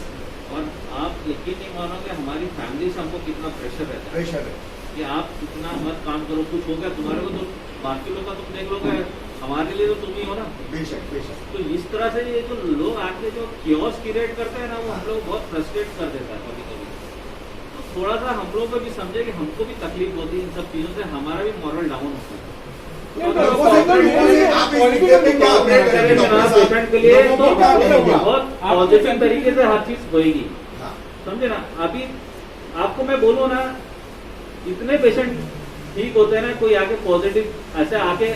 S1: और
S6: आप यकीन नहीं मानोगे हमारी फैमिली से हमको कितना प्रेशर रहता है।
S1: प्रेशर है
S6: कि आप इतना मत काम करो, कुछ हो गया तुम्हारे को तो बाकी लोग का तुम देख लोगे, हमारे लिए तो तुम ही हो ना।
S1: बेशक बेशक।
S6: तो इस तरह से ये जो लोग आके जो क्योस क्रिएट करते हैं ना, वो हम लोग बहुत फ्रस्ट्रेट कर देता है कभी कभी। तो थोड़ा सा हम लोग को भी समझे कि हमको भी तकलीफ होती है इन सब चीजों से, हमारा भी मॉरल डाउन होता है। पेशेंट के लिए तो बहुत पॉजिटिव तरीके से हर चीज होगी, समझे ना। अभी आपको मैं बोलूँ ना, इतने पेशेंट ठीक होते हैं ना, कोई आके पॉजिटिव ऐसे आके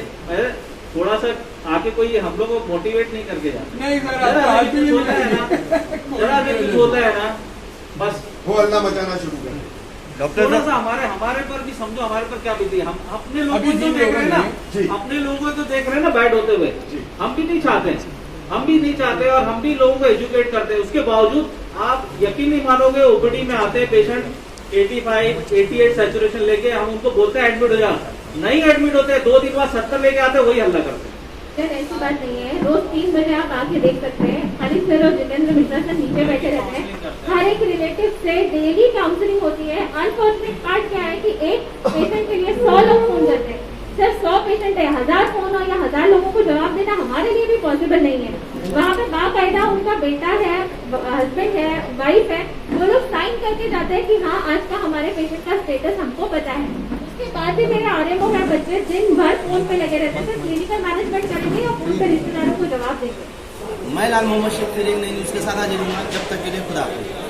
S6: थोड़ा सा आके कोई हम लोग को मोटिवेट नहीं करके जाता।
S8: नहीं सर,
S6: जरा भी कुछ होता है ना, बस
S1: वो अल्लाह मचाना शुरू कर।
S7: डॉक्टर
S6: थोड़ा सा हमारे पर भी समझो, हमारे पर क्या बीती। हम अपने लोगों को तो देख रहे हैं ना, अपने लोगों को तो देख रहे हैं ना बैड होते हुए। हम भी नहीं चाहते, और हम भी लोगों को एजुकेट करते हैं। उसके बावजूद आप यकीन नहीं मानोगे, ओपीडी में आते हैं पेशेंट 85, 88 सैचुरेशन लेके, हम उनको बोलते हैं एडमिट हो जा, नहीं एडमिट होते, 2 दिन बाद 70 लेके आते, वही हल्ला करते हैं।
S3: सर ऐसी बात नहीं है, रोज 3 बजे आप आके देख सकते हैं। हरीश सर और जितेंद्र मिश्रा सर नीचे बैठे रहते हैं, हर एक रिलेटिव से डेली काउंसलिंग होती है। अनफॉर्चुनेट पार्ट क्या है कि एक पेशेंट के लिए 100 लोग फोन करते हैं। सर 100 पेशेंट है, 1000 फोन हो या 1000 लोगों को जवाब देना हमारे लिए भी पॉसिबल नहीं है। वहाँ पे बाकायदा उनका बेटा है, हस्बैंड है, वाइफ है, वो लोग साइन करके जाते हैं कि हाँ आज का हमारे पेशेंट का स्टेटस हमको पता है। उसके बाद भी मेरे आरएमओ है, बच्चे दिन भर फोन पे लगे रहते हैं। क्लिनिकल मैनेजमेंट करेंगे और फोन पे रिश्तेदारों को जवाब देंगे।
S4: मैं लाल मोहम्मद शेख, फिर एक नई न्यूज़ के साथ हाजिर हूँ। जब तक के लिए खुदा हाफिज़।